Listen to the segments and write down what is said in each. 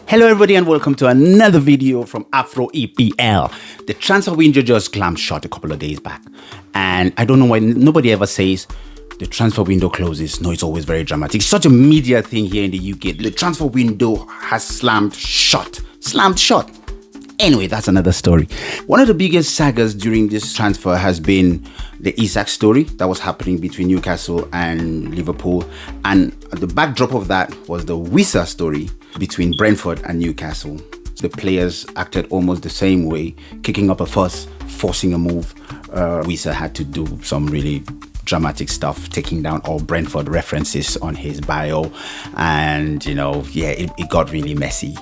Hello everybody and welcome to another video from Afro EPL. The transfer window just clamped shut a couple of days back. And I don't know why nobody ever says the transfer window closes. No, it's always very dramatic. It's such a media thing here in the UK. The transfer window has slammed shut. Slammed shut. Anyway, that's another story. One of the biggest sagas during this transfer has been the Isak story that was happening between Newcastle and Liverpool. And the backdrop of that was the Wissa story between Brentford and Newcastle. The players acted almost the same way, kicking up a fuss, forcing a move. Wissa had to do some really dramatic stuff, taking down all Brentford references on his bio. And, it got really messy.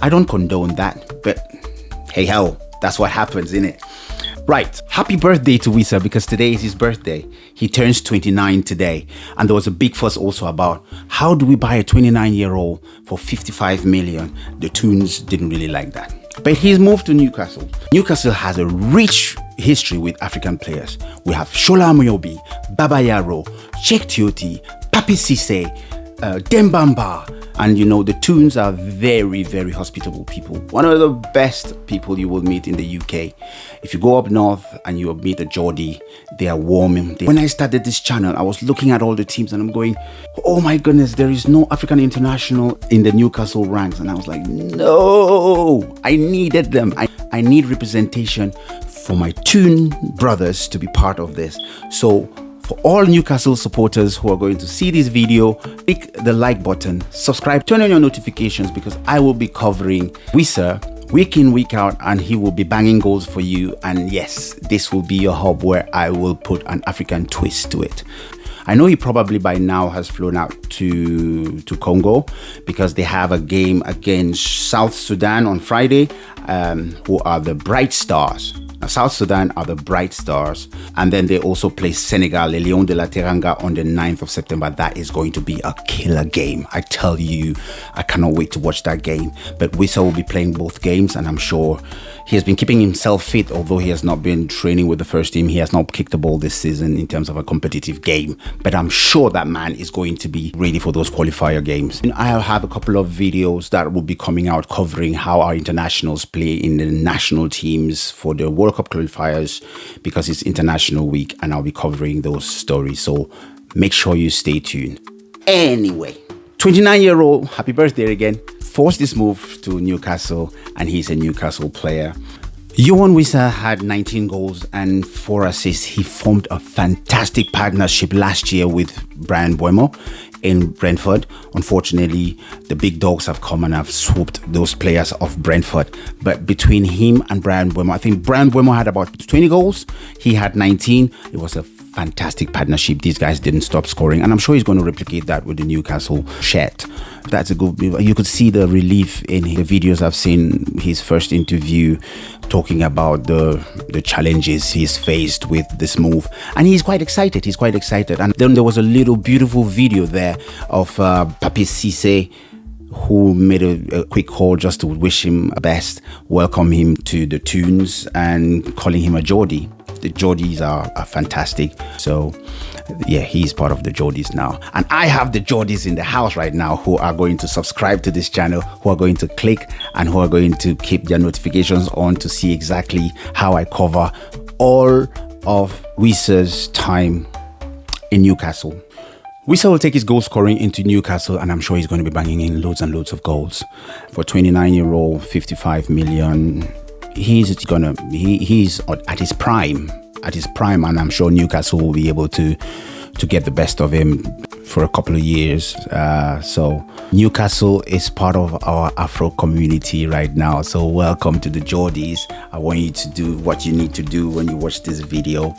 I don't condone that, but hey ho, that's what happens, innit? Right, happy birthday to Wissa because today is his birthday. He turns 29 today. And there was a big fuss also about how do we buy a 29-year-old for 55 million? The Toons didn't really like that. But he's moved to Newcastle. Newcastle has a rich history with African players. We have Shola Amoyobi, Baba Yaro, Cheikh Tiote, Papi Cisse, Dembamba. And the Toons are very, very hospitable people. One of the best people you will meet in the UK. If you go up north and you meet a Geordie, they are warm. When I started this channel, I was looking at all the teams and I'm going, oh my goodness, there is no African international in the Newcastle ranks. And I was like, no, I needed them. I need representation for my Toon brothers to be part of this. So for all Newcastle supporters who are going to see this video, click the like button, subscribe, turn on your notifications because I will be covering Wissa week in, week out, and he will be banging goals for you. And yes, this will be your hub where I will put an African twist to it. I know he probably by now has flown out to Congo because they have a game against South Sudan on Friday, who are the Bright Stars. Now, South Sudan are the Bright Stars, and then they also play Senegal, Le Lion de la Teranga, on the 9th of September. That is going to be a killer game. I tell you, I cannot wait to watch that game. But Wissa will be playing both games, and I'm sure he has been keeping himself fit, although he has not been training with the first team. He has not kicked the ball this season in terms of a competitive game. But I'm sure that man is going to be ready for those qualifier games. And I'll have a couple of videos that will be coming out covering how our internationals play in the national teams for the World Cup qualifiers because it's International Week, and I'll be covering those stories. So make sure you stay tuned. Anyway, 29-year-old, happy birthday again, forced this move to Newcastle, and he's a Newcastle player. Yoane Wissa had 19 goals and 4 assists. He formed a fantastic partnership last year with Bryan Mbeumo in Brentford. Unfortunately, the big dogs have come and have swooped those players off Brentford. But between him and Bryan Mbeumo, I think Bryan Mbeumo had about 20 goals. He had 19. It was a fantastic partnership. These guys didn't stop scoring, and I'm sure he's going to replicate that with the Newcastle shirt. That's a good. You could see the relief in the videos I've seen. His first interview talking about the challenges he's faced with this move, and he's quite excited. And then there was a little beautiful video there of Papi Cisse, who made a quick call just to wish him best, welcome him to the Toons, and calling him a Geordie. The Geordies are fantastic. So yeah, he's part of the Geordies now. And I have the Geordies in the house right now who are going to subscribe to this channel, who are going to click, and who are going to keep their notifications on to see exactly how I cover all of Wissa's time in Newcastle. Wissa will take his goal scoring into Newcastle, and I'm sure he's going to be banging in loads and loads of goals. For 29-year-old, 55 million, he's at his prime, and I'm sure Newcastle will be able to get the best of him for a couple of years. So Newcastle is part of our Afro community right now. So welcome to the Geordies. I want you to do what you need to do when you watch this video.